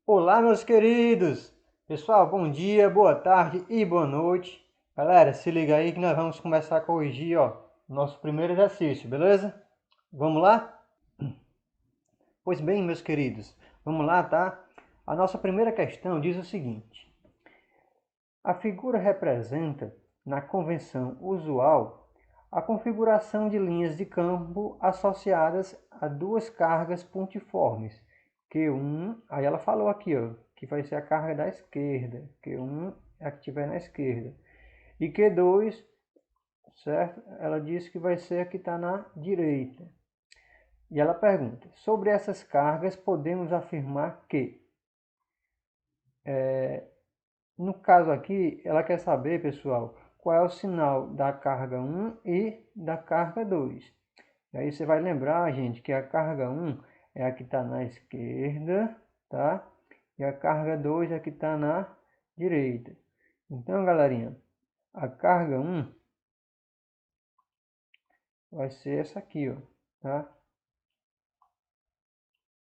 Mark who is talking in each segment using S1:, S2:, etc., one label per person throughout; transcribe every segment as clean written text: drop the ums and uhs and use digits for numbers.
S1: Olá, meus queridos! Pessoal, bom dia, boa tarde e boa noite. Galera, se liga aí que nós vamos começar a corrigir, nosso primeiro exercício, beleza? Vamos lá? Pois bem, meus queridos, vamos lá, tá? A nossa primeira questão diz o seguinte: a figura representa, na convenção usual, a configuração de linhas de campo associadas a duas cargas pontiformes. Q1, aí ela falou aqui, que vai ser a carga da esquerda. Q1 é a que estiver na esquerda. E Q2, certo? Ela disse que vai ser a que está na direita. E ela pergunta: sobre essas cargas, podemos afirmar que, no caso aqui, ela quer saber, pessoal, qual é o sinal da carga 1 e da carga 2. E aí você vai lembrar, gente, que a carga 1 é a que está na esquerda, tá? E a carga 2 é a que está na direita. Então, galerinha, a carga 1 vai ser essa aqui, ó, tá?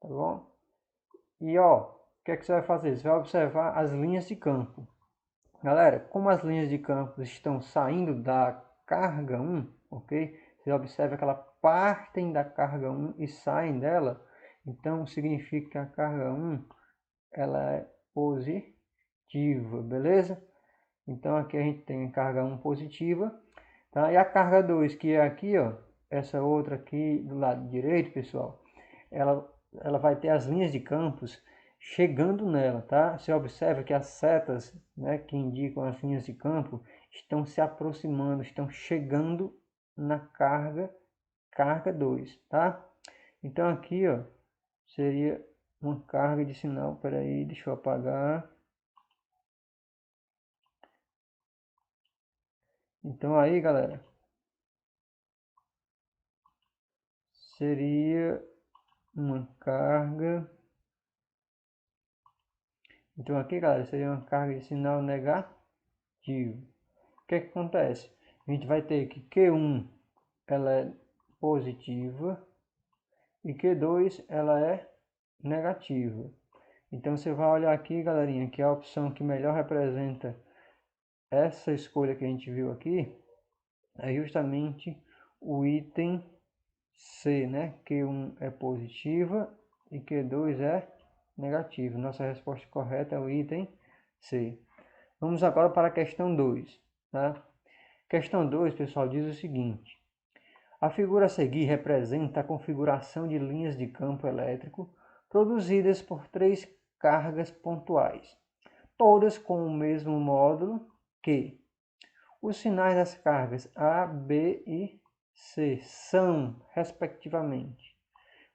S1: Tá bom? E, o que é que você vai fazer? Você vai observar as linhas de campo. Galera, como as linhas de campo estão saindo da carga 1, ok? Você observa que elas partem da carga 1 e saem dela. Então, significa que a carga 1 ela é positiva, beleza? Então, aqui a gente tem a carga 1 positiva, tá? E a carga 2, que é aqui, ó, essa outra aqui do lado direito, pessoal, ela, ela vai ter as linhas de campos chegando nela, tá? Você observa que as setas, né, que indicam as linhas de campo, estão se aproximando, estão chegando na carga 2, tá? Então aqui, ó, seria uma carga de sinal, peraí, deixa eu apagar. Então aí, galera, seria uma carga. Então aqui, galera, seria uma carga de sinal negativo. O que é que acontece? A gente vai ter que Q1 ela é positiva e Q2 ela é negativa. Então você vai olhar aqui, galerinha, que a opção que melhor representa essa escolha que a gente viu aqui é justamente o item C, né? Q1 é positiva e Q2 é negativo. Nossa resposta correta é o item C. Vamos agora para a questão 2, tá? Questão 2, pessoal, diz o seguinte: a figura a seguir representa a configuração de linhas de campo elétrico produzidas por três cargas pontuais, todas com o mesmo módulo que os sinais das cargas A, B e C são, respectivamente.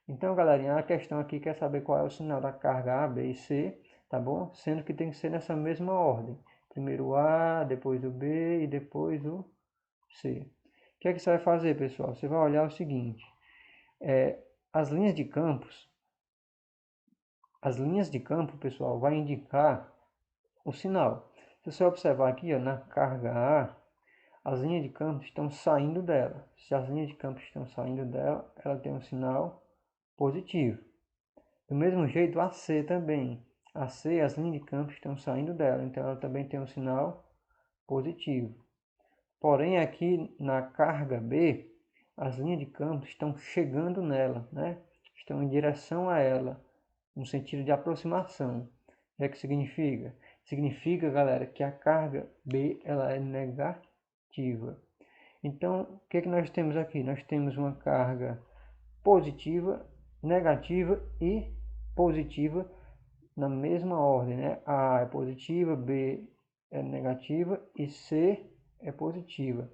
S1: Então, galerinha, a questão aqui quer saber qual é o sinal da carga A, B e C, tá bom? Sendo que tem que ser nessa mesma ordem. Primeiro o A, depois o B e depois o C. O que é que você vai fazer, pessoal? Você vai olhar o seguinte, as linhas de campos, as linhas de campo, pessoal, vai indicar o sinal. Se você observar aqui, ó, na carga A, as linhas de campo estão saindo dela. Se as linhas de campo estão saindo dela, ela tem um sinal positivo. Do mesmo jeito, a C também. A C, as linhas de campo estão saindo dela, então ela também tem um sinal positivo. Porém, aqui na carga B, as linhas de campo estão chegando nela, né? Estão em direção a ela, no sentido de aproximação. O que é que significa? Significa, galera, que a carga B ela é negativa. Então, o que é que nós temos aqui? Nós temos uma carga positiva, negativa e positiva na mesma ordem, né? A é positiva, B é negativa e C é positiva.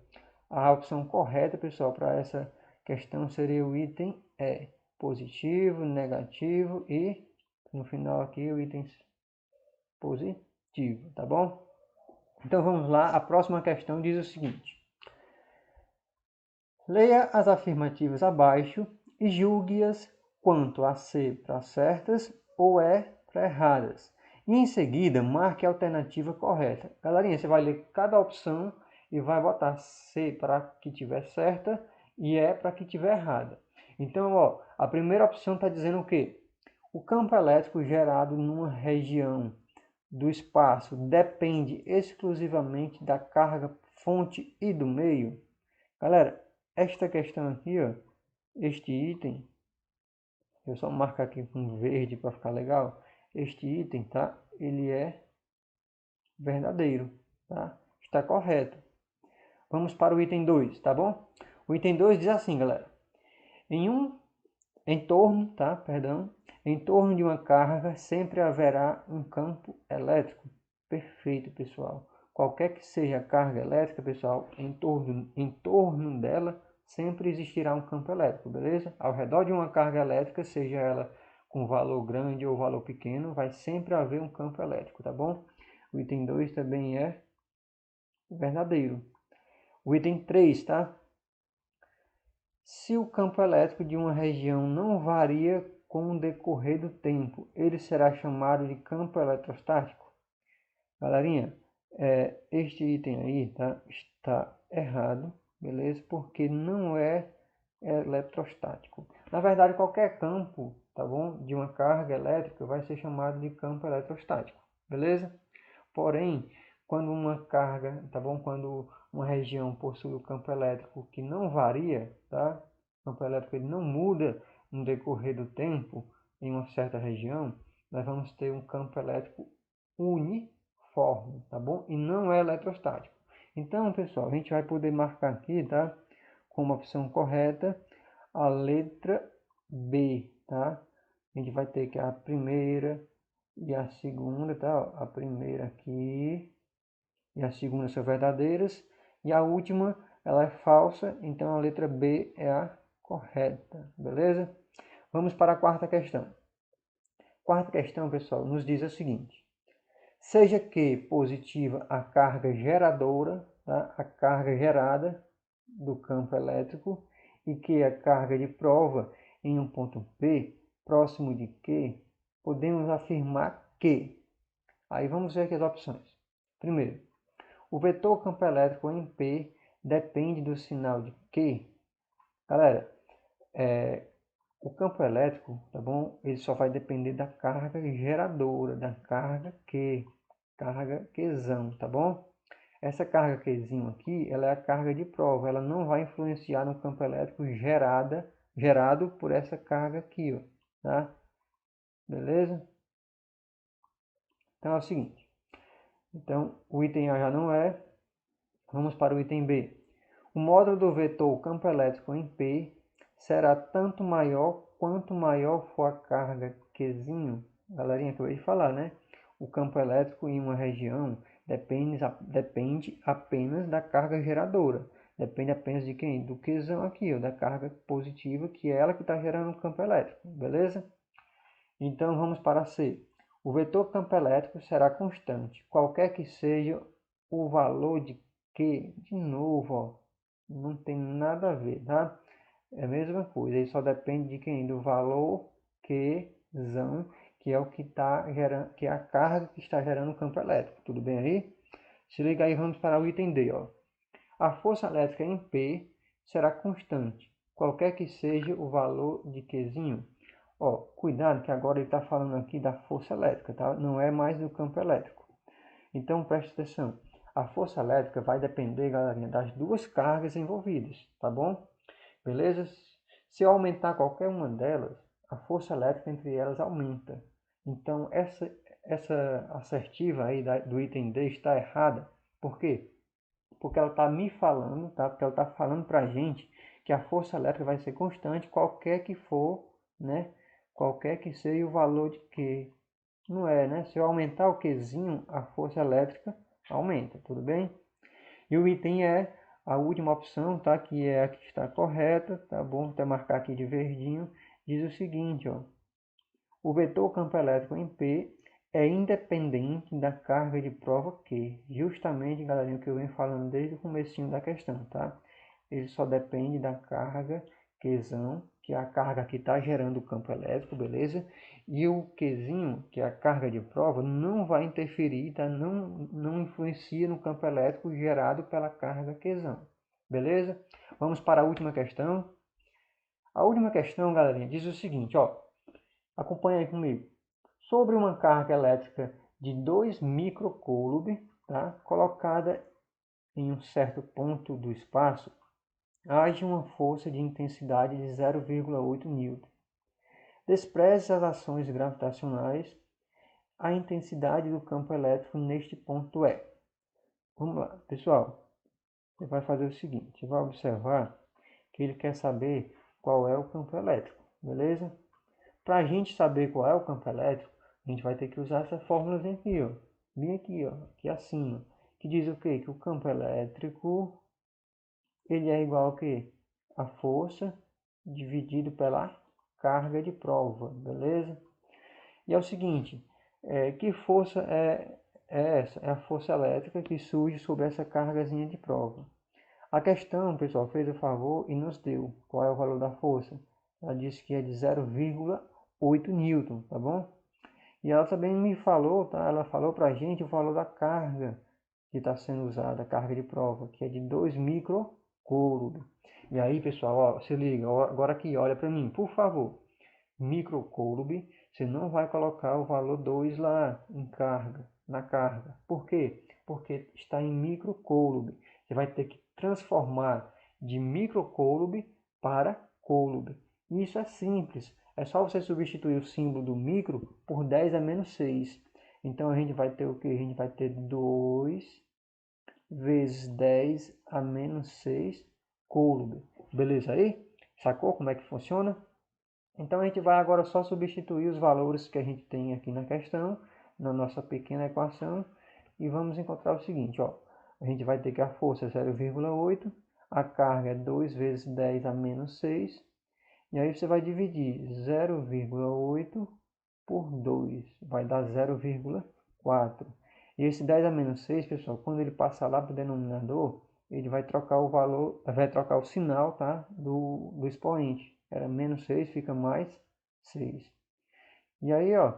S1: A opção correta, pessoal, para essa questão seria o item E, positivo, negativo e no final aqui o item positivo, tá bom? Então vamos lá, a próxima questão diz o seguinte: leia as afirmativas abaixo e julgue-as quanto a C para certas ou E para erradas. E em seguida, marque a alternativa correta. Galerinha, você vai ler cada opção e vai botar C para que tiver certa e E para que tiver errada. Então, ó, a primeira opção está dizendo o quê? O campo elétrico gerado numa região do espaço depende exclusivamente da carga fonte e do meio. Galera, esta questão aqui, ó, este item, eu só marco aqui com verde para ficar legal. Este item, tá? Ele é verdadeiro, tá? Está correto. Vamos para o item 2, tá bom? O item 2 diz assim, galera. Em torno de uma carga sempre haverá um campo elétrico. Perfeito, pessoal. Qualquer que seja a carga elétrica, pessoal, em torno dela sempre existirá um campo elétrico, beleza? Ao redor de uma carga elétrica, seja ela com valor grande ou valor pequeno, vai sempre haver um campo elétrico, tá bom? O item 2 também é verdadeiro. O item 3, tá? Se o campo elétrico de uma região não varia com o decorrer do tempo, ele será chamado de campo eletrostático. Galerinha, este item aí, tá, está errado, beleza? Porque não é eletrostático. Na verdade, qualquer campo, tá bom, de uma carga elétrica vai ser chamado de campo eletrostático, beleza? Porém, quando uma carga, tá bom? Quando uma região possui o campo elétrico que não varia, tá? O campo elétrico ele não muda no decorrer do tempo em uma certa região, nós vamos ter um campo elétrico uniforme, tá bom? E não é eletrostático. Então, pessoal, a gente vai poder marcar aqui, tá? Como opção correta, a letra B, tá? A gente vai ter que a primeira e a segunda, tá? A primeira aqui e a segunda são verdadeiras e a última ela é falsa, então a letra B é a correta, beleza? Vamos para a quarta questão. Quarta questão, pessoal, nos diz o seguinte: seja que positiva a carga geradora, tá? A carga gerada do campo elétrico, e que a carga de prova em um ponto P, próximo de Q, podemos afirmar que... Aí vamos ver aqui as opções. Primeiro, o vetor campo elétrico em P depende do sinal de Q. Galera, o campo elétrico, tá bom? Ele só vai depender da carga geradora, da carga Q, carga Qzão, tá bom? Essa carga Qzinho aqui, ela é a carga de prova, ela não vai influenciar no campo elétrico gerado por essa carga aqui, ó, tá? Beleza? Então é o seguinte, então o item A já não é, vamos para o item B. O módulo do vetor campo elétrico em P será tanto maior quanto maior for a carga Qzinho. Galerinha, acabei de falar, né? O campo elétrico em uma região depende apenas da carga geradora. Depende apenas de quem? Do Qzão aqui, ó, da carga positiva, que é ela que está gerando o campo elétrico, beleza? Então vamos para C. O vetor campo elétrico será constante, qualquer que seja o valor de Q. De novo, ó, não tem nada a ver, tá? É a mesma coisa, ele só depende de quem? Do valor Qzão, que é o que está gerando, que é a carga que está gerando o campo elétrico. Tudo bem aí? Se liga aí, vamos para o item D, ó. A força elétrica em P será constante, qualquer que seja o valor de Qzinho. Ó, cuidado que agora ele está falando aqui da força elétrica, tá? Não é mais do campo elétrico. Então preste atenção. A força elétrica vai depender, galerinha, das duas cargas envolvidas, tá bom? Beleza? Se eu aumentar qualquer uma delas, a força elétrica entre elas aumenta. Então essa assertiva aí do item D está errada. Por quê? Porque ela está me falando, tá? Porque ela está falando para a gente que a força elétrica vai ser constante qualquer que for, né? Qualquer que seja o valor de Q. Não é, né? Se eu aumentar o Qzinho, a força elétrica aumenta, tudo bem? E o item é a última opção, tá? Que é a que está correta, tá bom? Vou até marcar aqui de verdinho. Diz o seguinte, ó. O vetor campo elétrico em P é independente da carga de prova Q. Justamente, galerinha, o que eu venho falando desde o comecinho da questão, tá? Ele só depende da carga Qzão, que é a carga que está gerando o campo elétrico, beleza? E o Qzinho, que é a carga de prova, não vai interferir, tá? Não influencia no campo elétrico gerado pela carga Qzão, beleza? Vamos para a última questão. A última questão, galerinha, diz o seguinte, ó. Acompanha aí comigo. Sobre uma carga elétrica de 2 microcoulomb, tá? Colocada em um certo ponto do espaço, age uma força de intensidade de 0,8 newton. Despreze as ações gravitacionais. A intensidade do campo elétrico neste ponto é. Vamos lá, pessoal. Você vai fazer o seguinte, você vai observar que ele quer saber qual é o campo elétrico, beleza? Para a gente saber qual é o campo elétrico, a gente vai ter que usar essa fórmula aqui, ó. Bem aqui, ó, aqui acima. Que diz o quê? Que o campo elétrico, ele é igual ao quê? A força dividido pela carga de prova, beleza? E é o seguinte, que força é essa? É a força elétrica que surge sobre essa cargazinha de prova. A questão, pessoal, fez o favor e nos deu qual é o valor da força. Ela disse que é de 0,8 newton, tá bom? E ela também me falou, tá? Ela falou pra gente o valor da carga que está sendo usada, a carga de prova, que é de 2 microcoulomb. E aí, pessoal, ó, se liga, ó, agora aqui, olha para mim, por favor. Microcoulomb, você não vai colocar o valor 2 lá em carga, na carga. Por quê? Porque está em microcoulomb. Você vai ter que transformar de microcoulomb para coulomb. Isso é simples. É só você substituir o símbolo do micro por 10 a menos 6. Então a gente vai ter o que? A gente vai ter 2 vezes 10 a menos 6 coulomb. Beleza aí? Sacou como é que funciona? Então a gente vai agora só substituir os valores que a gente tem aqui na questão, na nossa pequena equação, e vamos encontrar o seguinte, ó. A gente vai ter que a força é 0,8, a carga é 2 vezes 10 a menos 6, e aí você vai dividir 0,8 por 2, vai dar 0,4. E esse 10 a menos 6, pessoal, quando ele passar lá para o denominador, ele vai trocar o valor, vai trocar o sinal, tá? do expoente. Era menos 6, fica mais 6. E aí, ó,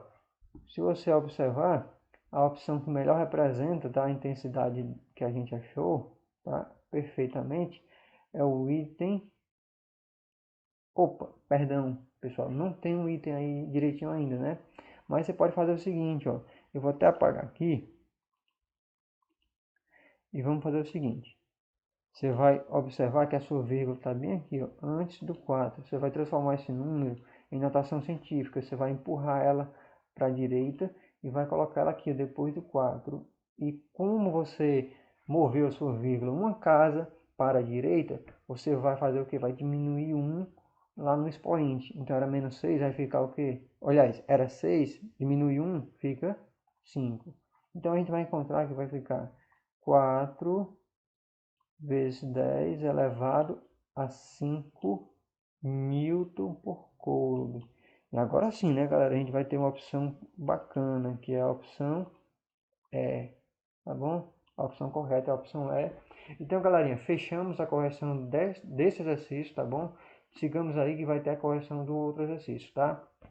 S1: se você observar, a opção que melhor representa, tá, a intensidade que a gente achou, tá, perfeitamente, é o item. Opa, perdão, pessoal, não tem um item aí direitinho ainda, né? Mas você pode fazer o seguinte, ó, eu vou até apagar aqui e vamos fazer o seguinte. Você vai observar que a sua vírgula está bem aqui, ó, antes do 4. Você vai transformar esse número em notação científica. Você vai empurrar ela para a direita e vai colocar ela aqui depois do 4. E como você moveu a sua vírgula uma casa para a direita, você vai fazer o que? Vai diminuir 1 lá no expoente. Então era menos 6, vai ficar o quê? Aliás, era 6, diminui 1, fica 5. Então a gente vai encontrar que vai ficar 4 vezes 10 elevado a 5 newton por coulomb. E agora sim, né, galera? A gente vai ter uma opção bacana, que é a opção E, tá bom? A opção correta é a opção E. Então, galerinha, fechamos a correção desse exercício, tá bom? Sigamos aí que vai ter a correção do outro exercício, tá?